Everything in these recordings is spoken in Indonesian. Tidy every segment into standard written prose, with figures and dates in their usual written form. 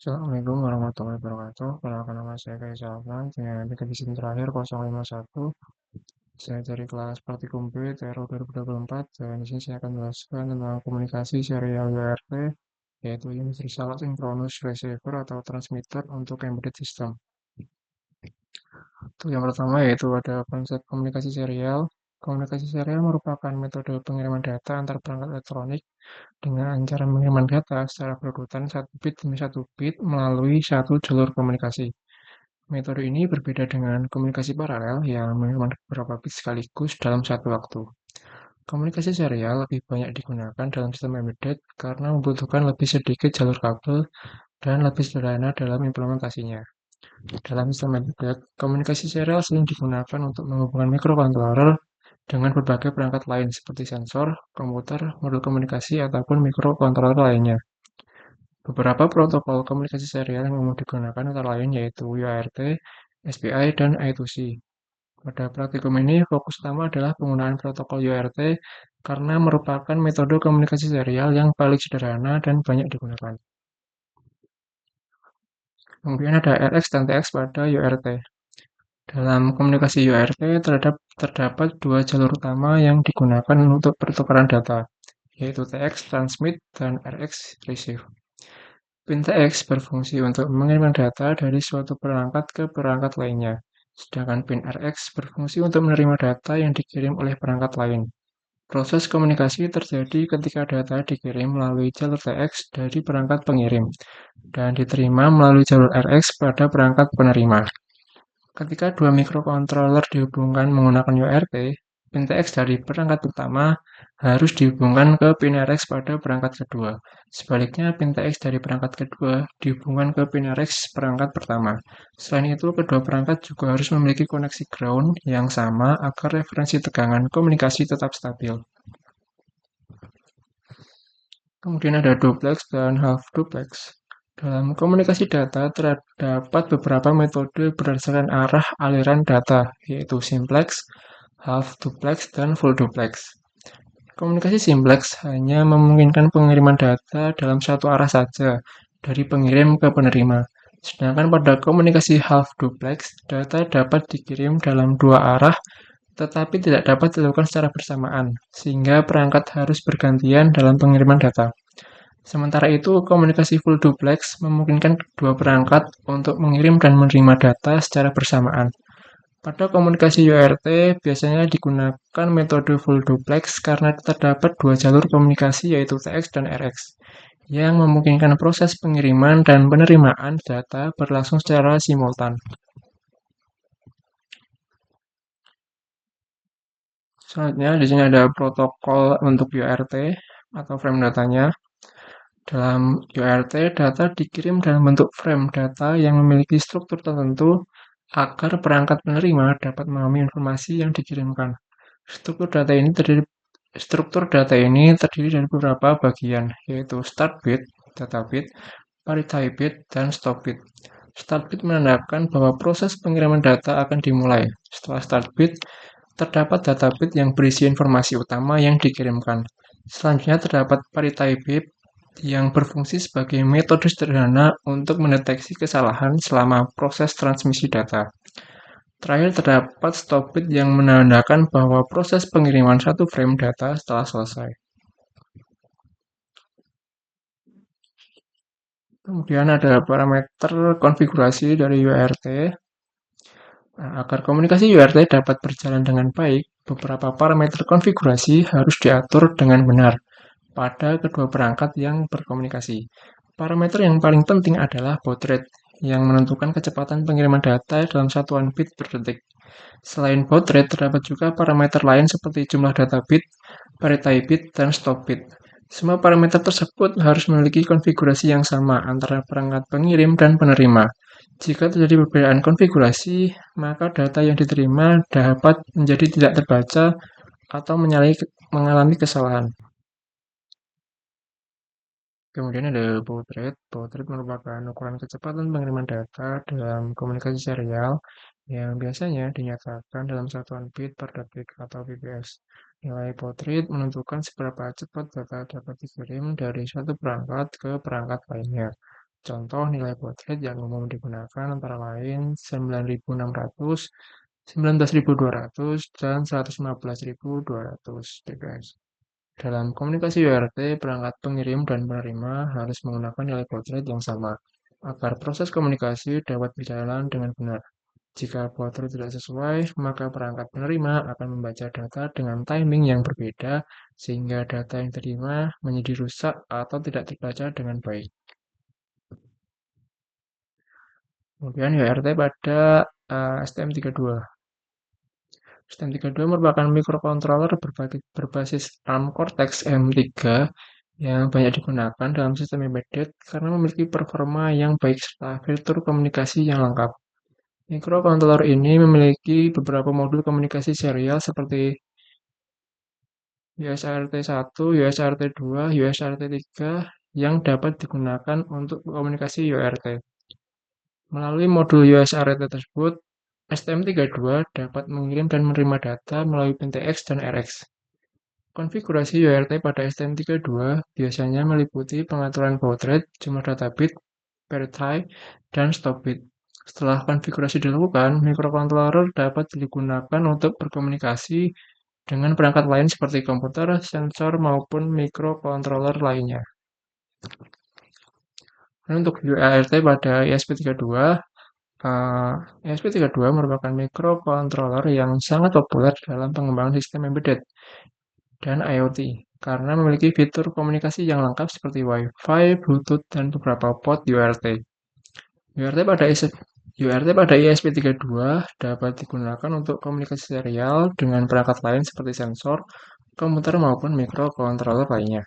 Assalamualaikum warahmatullahi wabarakatuh. Perkenalkan nama saya Kai Salman dengan aplikasi SIM terakhir 051. Saya dari kelas Praktikum B TRO 2024 dan di sini saya akan menjelaskan tentang komunikasi serial UART yaitu Universal Synchronous Receiver atau transmitter untuk embedded system. Untuk yang pertama yaitu ada konsep komunikasi serial. Komunikasi serial merupakan metode pengiriman data antar perangkat elektronik dengan cara pengiriman data secara berurutan satu bit demi satu bit melalui satu jalur komunikasi. Metode ini berbeda dengan komunikasi paralel yang mengirimkan beberapa bit sekaligus dalam satu waktu. Komunikasi serial lebih banyak digunakan dalam sistem embedded karena membutuhkan lebih sedikit jalur kabel dan lebih sederhana dalam implementasinya. Dalam sistem embedded, komunikasi serial sering digunakan untuk menghubungkan microcontroller dengan berbagai perangkat lain seperti sensor, komputer, modul komunikasi, ataupun microcontroller lainnya. Beberapa protokol komunikasi serial yang umum digunakan antara lain yaitu UART, SPI, dan I2C. Pada praktikum ini, fokus utama adalah penggunaan protokol UART karena merupakan metode komunikasi serial yang paling sederhana dan banyak digunakan. Kemudian ada RX dan TX pada UART. Dalam komunikasi UART terdapat dua jalur utama yang digunakan untuk pertukaran data, yaitu TX transmit dan RX receive. Pin TX berfungsi untuk mengirimkan data dari suatu perangkat ke perangkat lainnya, sedangkan pin RX berfungsi untuk menerima data yang dikirim oleh perangkat lain. Proses komunikasi terjadi ketika data dikirim melalui jalur TX dari perangkat pengirim dan diterima melalui jalur RX pada perangkat penerima. Ketika dua mikrokontroller dihubungkan menggunakan UART, pin TX dari perangkat pertama harus dihubungkan ke pin RX pada perangkat kedua. Sebaliknya, pin TX dari perangkat kedua dihubungkan ke pin RX perangkat pertama. Selain itu, kedua perangkat juga harus memiliki koneksi ground yang sama agar referensi tegangan komunikasi tetap stabil. Kemudian ada duplex dan half duplex. Dalam komunikasi data terdapat beberapa metode berdasarkan arah aliran data, yaitu simplex, half duplex, dan full duplex. Komunikasi simplex hanya memungkinkan pengiriman data dalam satu arah saja, dari pengirim ke penerima. Sedangkan pada komunikasi half duplex, data dapat dikirim dalam dua arah, tetapi tidak dapat dilakukan secara bersamaan, sehingga perangkat harus bergantian dalam pengiriman data. Sementara itu, komunikasi full duplex memungkinkan kedua perangkat untuk mengirim dan menerima data secara bersamaan. Pada komunikasi UART, biasanya digunakan metode full duplex karena terdapat dua jalur komunikasi yaitu TX dan RX, yang memungkinkan proses pengiriman dan penerimaan data berlangsung secara simultan. Selanjutnya, di sini ada protokol untuk UART atau frame datanya. Dalam UART, data dikirim dalam bentuk frame data yang memiliki struktur tertentu agar perangkat penerima dapat memahami informasi yang dikirimkan. Struktur data ini terdiri dari beberapa bagian, yaitu start bit, data bit, parity bit, dan stop bit. Start bit menandakan bahwa proses pengiriman data akan dimulai. Setelah start bit, terdapat data bit yang berisi informasi utama yang dikirimkan. Selanjutnya terdapat parity bit yang berfungsi sebagai metode sederhana untuk mendeteksi kesalahan selama proses transmisi data. Terakhir terdapat stop bit yang menandakan bahwa proses pengiriman satu frame data telah selesai. Kemudian ada parameter konfigurasi dari UART. Nah, agar komunikasi UART dapat berjalan dengan baik, beberapa parameter konfigurasi harus diatur dengan benar pada kedua perangkat yang berkomunikasi. Parameter yang paling penting adalah baud rate, yang menentukan kecepatan pengiriman data dalam satuan bit per detik. Selain baud rate, terdapat juga parameter lain seperti jumlah data bit, parity bit, dan stop bit. Semua parameter tersebut harus memiliki konfigurasi yang sama antara perangkat pengirim dan penerima. Jika terjadi perbedaan konfigurasi, maka data yang diterima dapat menjadi tidak terbaca atau mengalami kesalahan. Kemudian ada baud rate. Baud rate merupakan ukuran kecepatan pengiriman data dalam komunikasi serial yang biasanya dinyatakan dalam satuan bit per detik atau bps. Nilai baud rate menentukan seberapa cepat data dapat dikirim dari satu perangkat ke perangkat lainnya. Contoh nilai baud rate yang umum digunakan antara lain 9.600, 19.200, dan 115.200 dps. Dalam komunikasi UART, perangkat pengirim dan penerima harus menggunakan nilai baud rate yang sama agar proses komunikasi dapat berjalan dengan benar. Jika baud rate tidak sesuai, maka perangkat penerima akan membaca data dengan timing yang berbeda sehingga data yang diterima menjadi rusak atau tidak terbaca dengan baik. Kemudian UART pada STM32. STM32 merupakan mikrokontroler berbasis ARM Cortex M3 yang banyak digunakan dalam sistem embedded karena memiliki performa yang baik serta fitur komunikasi yang lengkap. Mikrokontroler ini memiliki beberapa modul komunikasi serial seperti USART1, USART2, USART3 yang dapat digunakan untuk komunikasi UART. Melalui modul USART tersebut, STM32 dapat mengirim dan menerima data melalui pin TX dan RX. Konfigurasi UART pada STM32 biasanya meliputi pengaturan baud rate, jumlah data bit, per-try, dan stop bit. Setelah konfigurasi dilakukan, mikrokontroler dapat digunakan untuk berkomunikasi dengan perangkat lain seperti komputer, sensor, maupun mikrokontroler lainnya. Dan untuk UART pada ESP32, ESP32 merupakan mikrokontroler yang sangat populer dalam pengembangan sistem embedded dan IoT karena memiliki fitur komunikasi yang lengkap seperti Wi-Fi, Bluetooth, dan beberapa port UART. UART pada ESP32 dapat digunakan untuk komunikasi serial dengan perangkat lain seperti sensor, komputer, maupun mikrokontroler lainnya.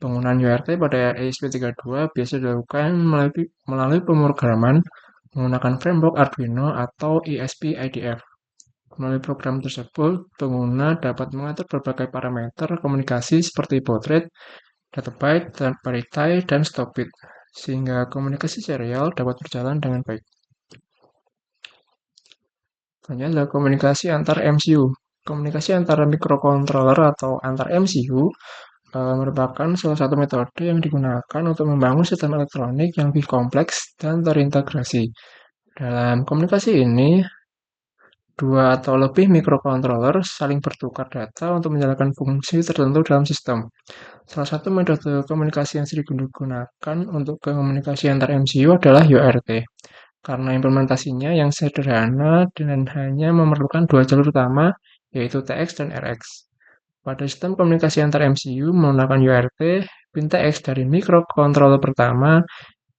Penggunaan UART pada ESP32 biasa dilakukan melalui pemrograman menggunakan framework Arduino atau ESP-IDF. Melalui program tersebut, pengguna dapat mengatur berbagai parameter komunikasi seperti baud rate, data byte, per-try, dan stop bit, sehingga komunikasi serial dapat berjalan dengan baik. Selanjutnya adalah komunikasi antar MCU. Komunikasi antara mikrokontroler atau antar MCU merupakan salah satu metode yang digunakan untuk membangun sistem elektronik yang lebih kompleks dan terintegrasi. Dalam komunikasi ini, dua atau lebih mikrokontroler saling bertukar data untuk menjalankan fungsi tertentu dalam sistem. Salah satu metode komunikasi yang sering digunakan untuk komunikasi antar MCU adalah UART, karena implementasinya yang sederhana dan hanya memerlukan dua jalur utama, yaitu TX dan RX. Pada sistem komunikasi antar MCU menggunakan UART, pin TX dari mikrokontroler pertama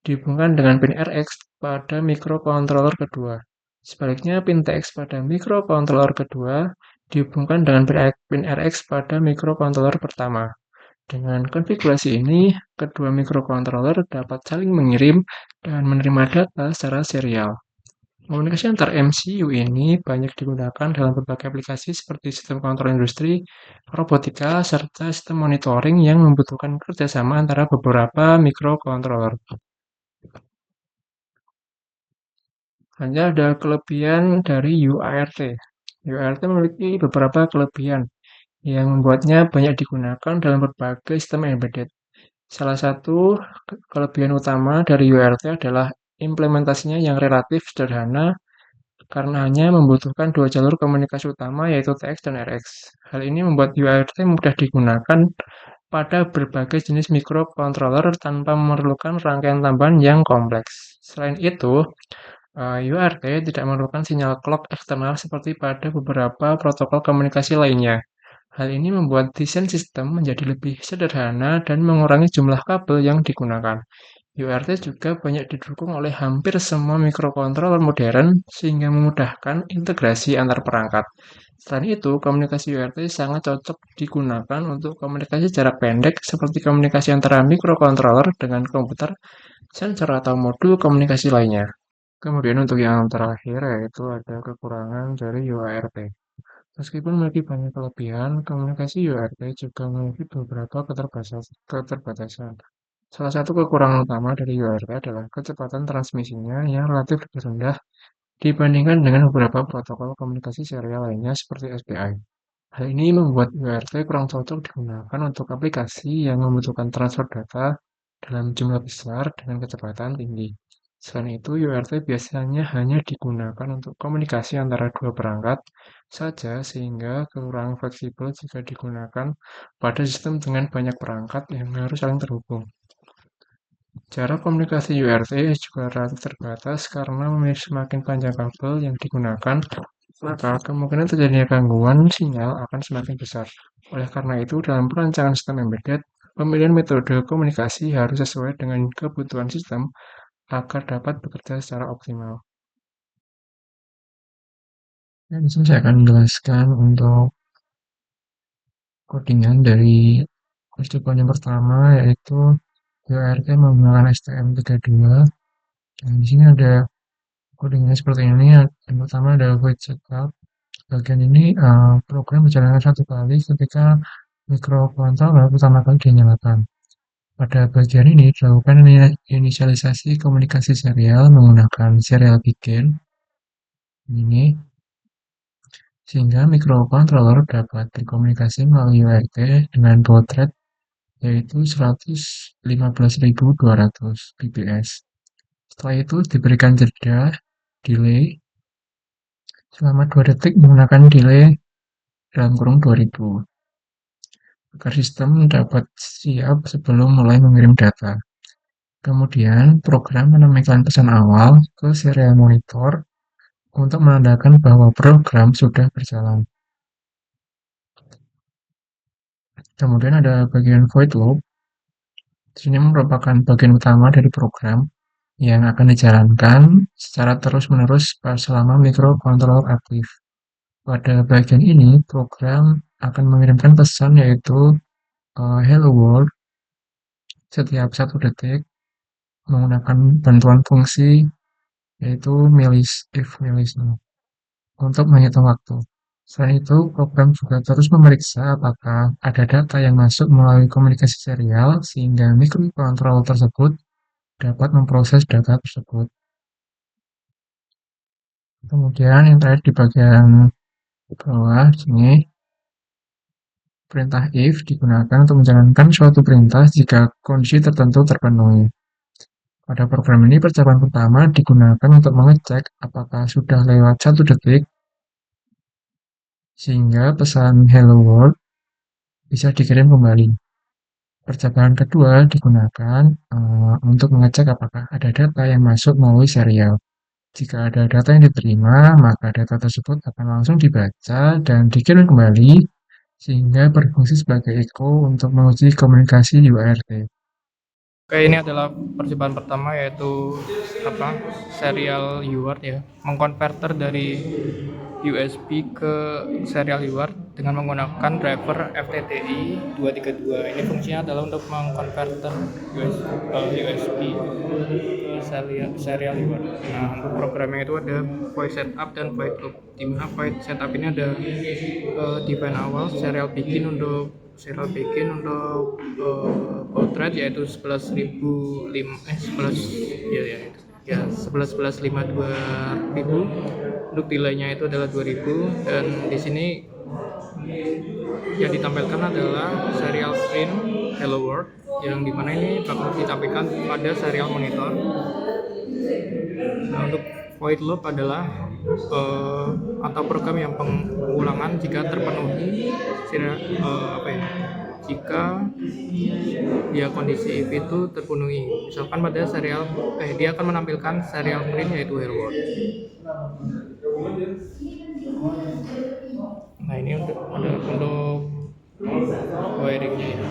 dihubungkan dengan pin RX pada mikrokontroler kedua. Sebaliknya, pin TX pada mikrokontroler kedua dihubungkan dengan pin RX pada mikrokontroler pertama. Dengan konfigurasi ini, kedua mikrokontroler dapat saling mengirim dan menerima data secara serial. Komunikasi antar MCU ini banyak digunakan dalam berbagai aplikasi seperti sistem kontrol industri, robotika, serta sistem monitoring yang membutuhkan kerjasama antara beberapa mikrokontroler. Hanya ada kelebihan dari UART. UART memiliki beberapa kelebihan yang membuatnya banyak digunakan dalam berbagai sistem embedded. Salah satu kelebihan utama dari UART adalah implementasinya yang relatif sederhana karena hanya membutuhkan dua jalur komunikasi utama yaitu TX dan RX. Hal ini membuat UART mudah digunakan pada berbagai jenis mikrokontroler tanpa memerlukan rangkaian tambahan yang kompleks. Selain itu, UART tidak memerlukan sinyal clock eksternal seperti pada beberapa protokol komunikasi lainnya. Hal ini membuat desain sistem menjadi lebih sederhana dan mengurangi jumlah kabel yang digunakan. UART juga banyak didukung oleh hampir semua mikrokontroler modern sehingga memudahkan integrasi antar perangkat. Selain itu, komunikasi UART sangat cocok digunakan untuk komunikasi jarak pendek seperti komunikasi antara mikrokontroler dengan komputer, sensor atau modul komunikasi lainnya. Kemudian untuk yang terakhir yaitu ada kekurangan dari UART. Meskipun memiliki banyak kelebihan, komunikasi UART juga memiliki beberapa keterbatasan. Salah satu kekurangan utama dari UART adalah kecepatan transmisinya yang relatif lebih rendah dibandingkan dengan beberapa protokol komunikasi serial lainnya seperti SPI. Hal ini membuat UART kurang cocok digunakan untuk aplikasi yang membutuhkan transfer data dalam jumlah besar dengan kecepatan tinggi. Selain itu, UART biasanya hanya digunakan untuk komunikasi antara dua perangkat saja sehingga kurang fleksibel jika digunakan pada sistem dengan banyak perangkat yang harus saling terhubung. Jarak komunikasi UART juga relatif terbatas karena semakin panjang kabel yang digunakan, maka kemungkinan terjadinya gangguan sinyal akan semakin besar. Oleh karena itu, dalam perancangan sistem embedded, pemilihan metode komunikasi harus sesuai dengan kebutuhan sistem agar dapat bekerja secara optimal. Ya, di sini saya akan menjelaskan untuk codingan dari percobaan yang pertama, yaitu UART menggunakan STM32. Dan di sini ada codingnya seperti ini. Yang pertama adalah void setup. Bagian ini program dijalankan satu kali ketika microcontroller pertama kali dinyalakan. Pada bagian ini dilakukan inisialisasi komunikasi serial menggunakan serial begin ini sehingga microcontroller dapat berkomunikasi melalui UART dengan baud rate yaitu 115.200 bps. Setelah itu diberikan jeda delay selama 2 detik menggunakan delay dalam kurung 2000 agar sistem dapat siap sebelum mulai mengirim data. Kemudian program menambahkan pesan awal ke serial monitor untuk menandakan bahwa program sudah berjalan. Kemudian ada bagian void loop. Ini merupakan bagian utama dari program yang akan dijalankan secara terus-menerus selama microcontroller aktif. Pada bagian ini, program akan mengirimkan pesan yaitu hello world setiap 1 detik menggunakan bantuan fungsi yaitu if untuk menghitung waktu. Selain itu, program juga terus memeriksa apakah ada data yang masuk melalui komunikasi serial sehingga microcontroller tersebut dapat memproses data tersebut. Kemudian yang terakhir di bagian bawah sini, perintah if digunakan untuk menjalankan suatu perintah jika kondisi tertentu terpenuhi. Pada program ini, percobaan pertama digunakan untuk mengecek apakah sudah lewat 1 detik sehingga pesan hello world bisa dikirim kembali. Percobaan kedua digunakan untuk mengecek apakah ada data yang masuk melalui serial. Jika ada data yang diterima, maka data tersebut akan langsung dibaca dan dikirim kembali sehingga berfungsi sebagai echo untuk menguji komunikasi UART. Oke, ini adalah percobaan pertama yaitu serial UART ya, mengkonverter dari USB ke serial UART dengan menggunakan driver FTDI 232. Ini fungsinya adalah untuk mengkonverter USB ke serial UART. Nah, untuk programnya itu ada void setup dan void loop. Di mana void setup ini ada define awal, serial begin untuk baud rate yaitu 11.052.000. Untuk delaynya itu adalah 2000 dan di sini yang ditampilkan adalah serial screen hello world yang dimana ini bakal ditampilkan pada serial monitor. Nah, untuk void loop adalah atau program yang pengulangan jika terpenuhi jika ya kondisi if itu terpenuhi. Misalkan pada serial dia akan menampilkan serial print yaitu hello world. Nah, ini untuk wiringnya ya.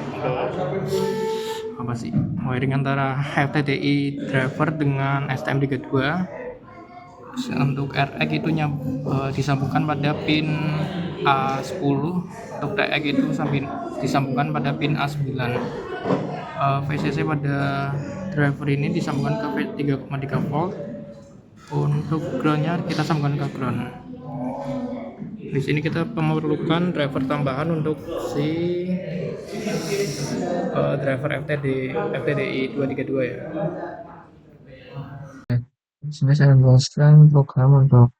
Wiring antara FTDI driver dengan STM32. Untuk RX itu disambungkan pada pin A10, untuk TX itu disambungkan pada pin A9. VCC pada driver ini disambungkan ke 3,3 volt. Untuk groundnya kita sambungkan ke ground. Di sini kita memerlukan driver tambahan untuk si driver FTDI 232 ya. Di sini saya menjelaskan program untuk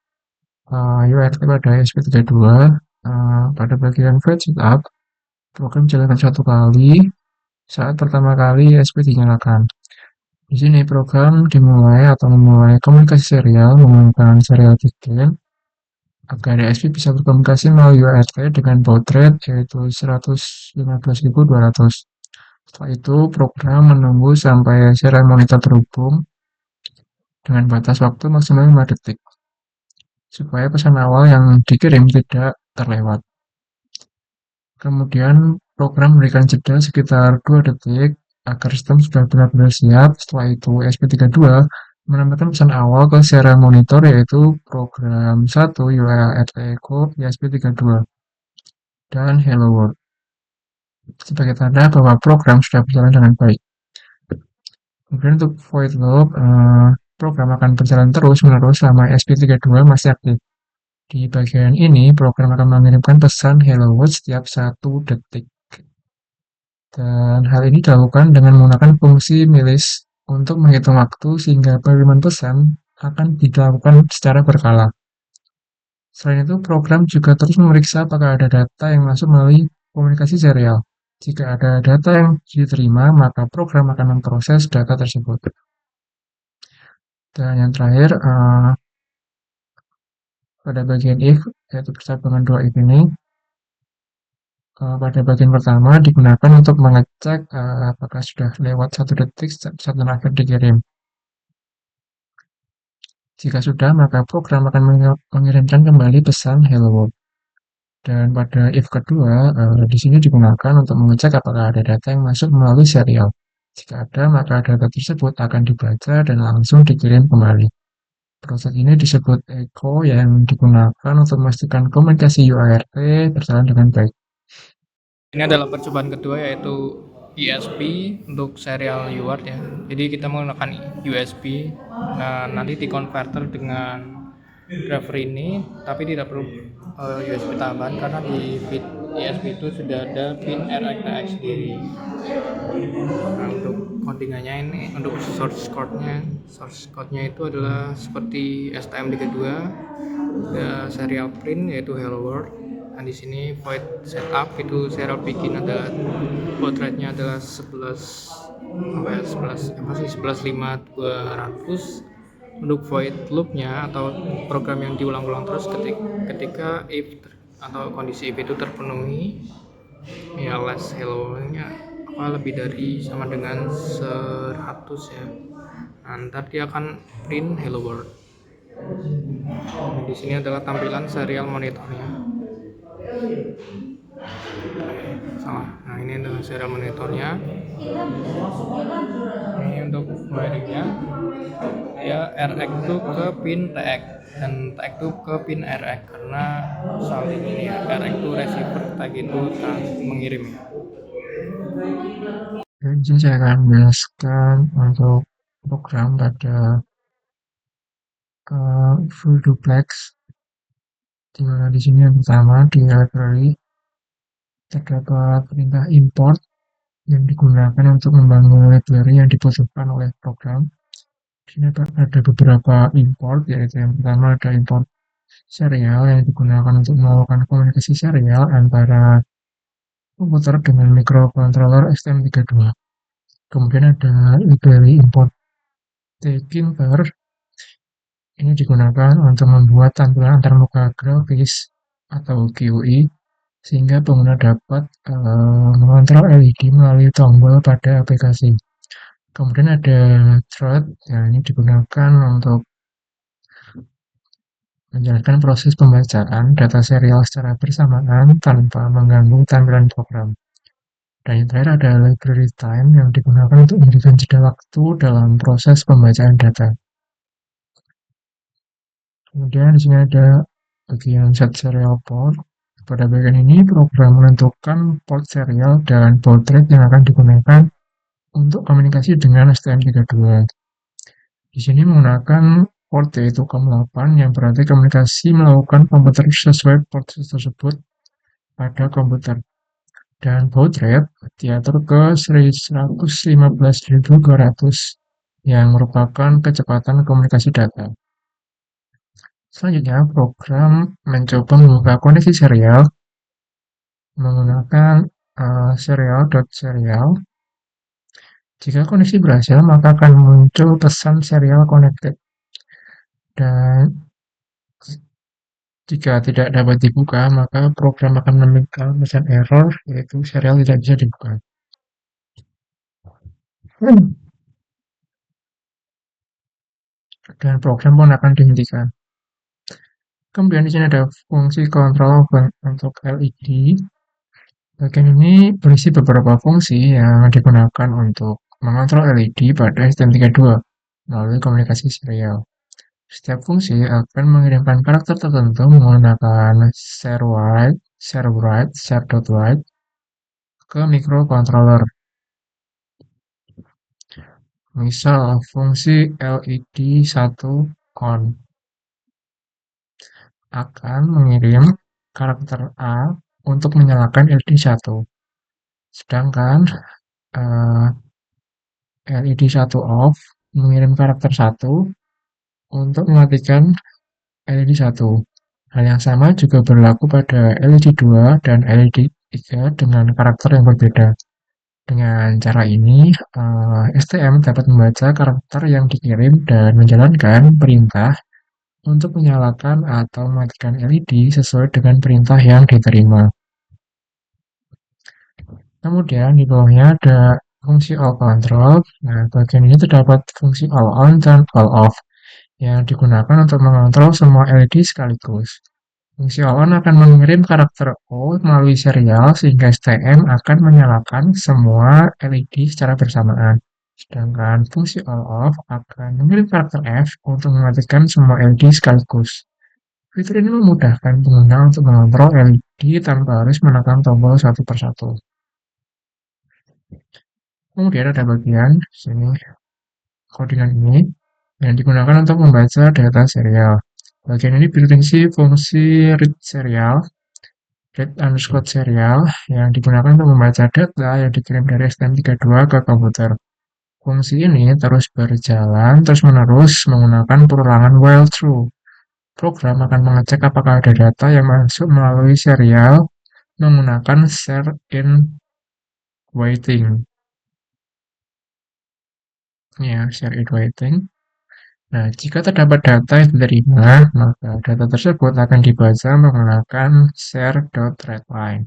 UART pada SP32. Pada bagian void setup, program dijalankan 1 kali saat pertama kali USB dinyalakan. Di sini program dimulai atau memulai komunikasi serial menggunakan serial begin agar DSP bisa berkomunikasi melalui UART dengan baud rate yaitu 115.200. Setelah itu, program menunggu sampai serial monitor terhubung dengan batas waktu maksimal 5 detik, supaya pesan awal yang dikirim tidak terlewat. Kemudian, program memberikan jeda sekitar 2 detik agar sistem sudah benar-benar siap. Setelah itu, ESP32 menambahkan pesan awal ke serial monitor yaitu program 1 UART code ESP32 dan Hello World sebagai tanda bahwa program sudah berjalan dengan baik. Kemudian untuk void loop, program akan berjalan terus-menerus selama ESP32 masih aktif. Di bagian ini, program akan mengirimkan pesan Hello World setiap 1 detik. Dan hal ini dilakukan dengan menggunakan fungsi milis untuk menghitung waktu sehingga pengiriman pesan akan dilakukan secara berkala. Selain itu, program juga terus memeriksa apakah ada data yang masuk melalui komunikasi serial. Jika ada data yang diterima, maka program akan memproses data tersebut. Dan yang terakhir, pada bagian if, yaitu percabangan dua if ini, pada bagian pertama digunakan untuk mengecek apakah sudah lewat 1 detik saat akhir dikirim. Jika sudah, maka program akan mengirimkan kembali pesan hello world. Dan pada if kedua, di sini digunakan untuk mengecek apakah ada data yang masuk melalui serial. Jika ada, maka data tersebut akan dibaca dan langsung dikirim kembali. Proses ini disebut echo yang digunakan untuk memastikan komunikasi UART berjalan dengan baik. Ini adalah percobaan kedua yaitu ESP untuk serial UART ya. Jadi kita menggunakan USB. Nah, nanti dikonverter dengan driver ini, tapi tidak perlu USB tambahan karena di bit ESP itu sudah ada pin RxTX sendiri. Nah, untuk codingannya ini, untuk source code-nya itu adalah seperti STM32, ada serial print yaitu hello world. Dan di sini void setup itu serial begin adalah baud rate-nya adalah 11.5.200. Untuk void loop-nya atau program yang diulang-ulang terus ketika if atau kondisi if itu terpenuhi, ya less hello-nya lebih dari sama dengan 100 ya. Nah, ntar dia akan print hello world. Nah, di sini adalah tampilan serial monitornya. Salah. Nah, ini adalah serial monitornya. Ini untuk wiringnya. Ya RX itu ke pin TX dan TX itu ke pin RX karena saling ini ya. RX itu receiver, TX itu mengirim ya. Jadi saya akan menjelaskan untuk program pada full duplex, di mana di sini yang pertama di library terdapat perintah import yang digunakan untuk membangun library yang dibutuhkan oleh program. Di sini ada beberapa import, yaitu yang pertama ada import serial yang digunakan untuk melakukan komunikasi serial antara komputer dengan microcontroller STM32. Kemudian ada library import tkinter. Ini digunakan untuk membuat tampilan antarmuka grafis atau GUI sehingga pengguna dapat mengontrol LED melalui tombol pada aplikasi. Kemudian ada thread, yang ini digunakan untuk menjalankan proses pembacaan data serial secara bersamaan tanpa mengganggu tampilan program. Dan yang terakhir ada library time yang digunakan untuk memberikan jeda waktu dalam proses pembacaan data. Kemudian di sini ada bagian set serial port. Pada bagian ini, program menentukan port serial dan baud rate yang akan digunakan untuk komunikasi dengan STM32. Di sini menggunakan port yaitu COM8 yang berarti komunikasi melakukan komputer sesuai port tersebut pada komputer. Dan baud rate diatur ke 115.200 yang merupakan kecepatan komunikasi data. Selanjutnya, program mencoba membuka koneksi serial menggunakan serial.serial Jika koneksi berhasil, maka akan muncul pesan serial connected. Dan jika tidak dapat dibuka, maka program akan menemukan pesan error, yaitu serial tidak bisa dibuka. Dan program pun akan dihentikan. Kemudian di sini ada fungsi kontrol untuk LED. Bagian ini berisi beberapa fungsi yang digunakan untuk mengontrol LED pada STM32 melalui komunikasi serial. Setiap fungsi akan mengirimkan karakter tertentu menggunakan share write, share.write ke microcontroller. Misal fungsi LED1 on akan mengirim karakter A untuk menyalakan LED1. Sedangkan LED1 off mengirim karakter 1 untuk mematikan LED1. Hal yang sama juga berlaku pada LED2 dan LED3 dengan karakter yang berbeda. Dengan cara ini, STM dapat membaca karakter yang dikirim dan menjalankan perintah untuk menyalakan atau mematikan LED sesuai dengan perintah yang diterima. Kemudian di bawahnya ada fungsi all control. Nah, bagian ini terdapat fungsi all on dan all off yang digunakan untuk mengontrol semua LED sekaligus. Fungsi all on akan mengirim karakter O melalui serial sehingga STM akan menyalakan semua LED secara bersamaan. Sedangkan fungsi all off akan mengirim karakter F untuk mematikan semua LED sekaligus. Fitur ini memudahkan pengguna untuk mengontrol LED tanpa harus menekan tombol satu persatu. Kemudian ada bagian sini codingan ini yang digunakan untuk membaca data serial. Bagian ini berfungsi fungsi read serial, read underscore serial yang digunakan untuk membaca data yang dikirim dari STM32 ke komputer. Fungsi ini terus berjalan terus-menerus menggunakan perulangan while true. Program akan mengecek apakah ada data yang masuk melalui serial menggunakan share in waiting. Ya, share in waiting. Nah, jika terdapat data yang diterima, maka data tersebut akan dibaca menggunakan share.readline,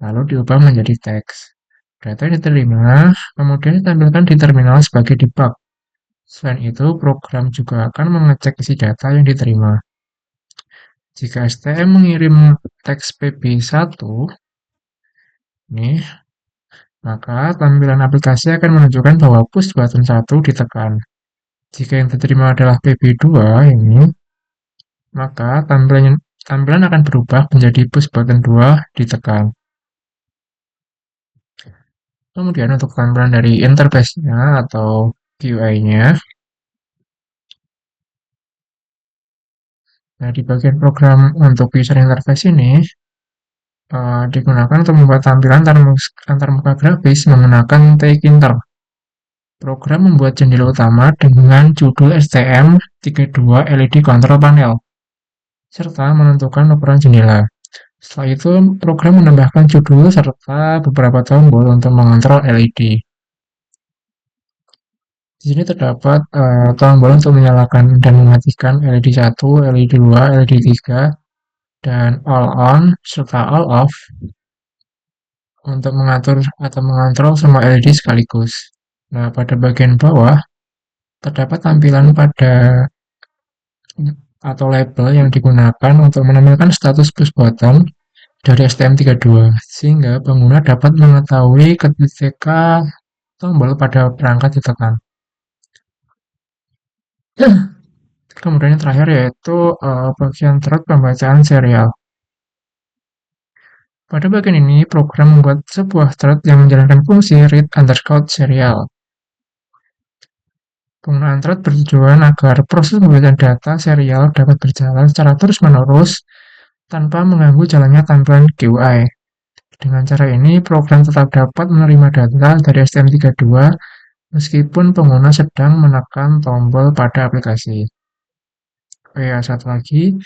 lalu diubah menjadi teks. Data yang diterima kemudian ditampilkan di terminal sebagai debug. Selain itu, program juga akan mengecek isi data yang diterima. Jika STM mengirim teks PB1, nih, maka tampilan aplikasi akan menunjukkan bahwa push button 1 ditekan. Jika yang diterima adalah PB2 ini, maka tampilan akan berubah menjadi push button 2 ditekan. Kemudian untuk tampilan dari interface-nya atau GUI-nya, nah di bagian program untuk user interface ini digunakan untuk membuat tampilan antarmuka grafis menggunakan Tkinter. Program membuat jendela utama dengan judul STM32 LED Control Panel, serta menentukan ukuran jendela. Setelah itu, program menambahkan judul serta beberapa tombol untuk mengontrol LED. Di sini terdapat tombol untuk menyalakan dan mematikan LED1, LED2, LED3, dan all on serta all off untuk mengatur atau mengontrol semua LED sekaligus. Nah, pada bagian bawah terdapat tampilan pada atau label yang digunakan untuk menampilkan status push button dari STM32, sehingga pengguna dapat mengetahui ketika tombol pada perangkat ditekan. Kemudian yang terakhir yaitu bagian thread pembacaan serial. Pada bagian ini, program membuat sebuah thread yang menjalankan fungsi read underscore serial. Penggunaan thread bertujuan agar proses pembacaan data serial dapat berjalan secara terus-menerus tanpa mengganggu jalannya tampilan GUI. Dengan cara ini, program tetap dapat menerima data dari STM32 meskipun pengguna sedang menekan tombol pada aplikasi. Oh ya, satu lagi,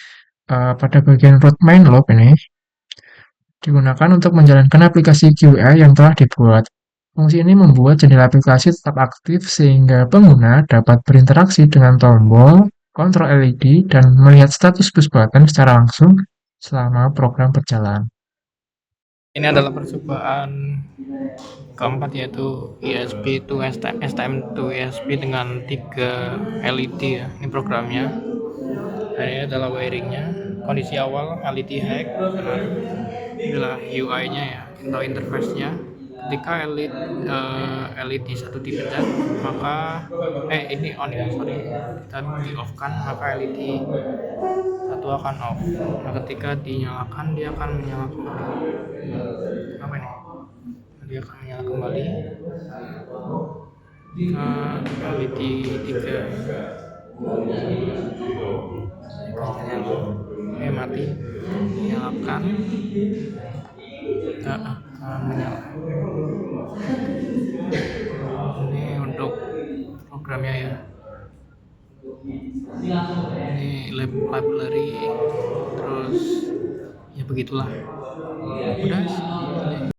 pada bagian root main loop ini digunakan untuk menjalankan aplikasi GUI yang telah dibuat. Fungsi ini membuat jendela aplikasi tetap aktif sehingga pengguna dapat berinteraksi dengan tombol, kontrol LED, dan melihat status push button secara langsung selama program berjalan. Ini adalah percobaan keempat yaitu ESP to STM to ESP dengan 3 LED ya. Ini programnya. Dan ini adalah wiringnya. Kondisi awal LED hack. Nah, inilah UI-nya ya atau interface-nya. Ketika LED satu dipencet maka ini on ya, sorry, kita di off kan maka LED satu akan off. Nah, ketika dinyalakan dia akan menyala kembali. Apa ini? Dia akan menyala kembali ke LED 3. Mati, nyalakan, akan menyala. Ini untuk programnya ya. Ini library, terus ya begitulah. Udah sih.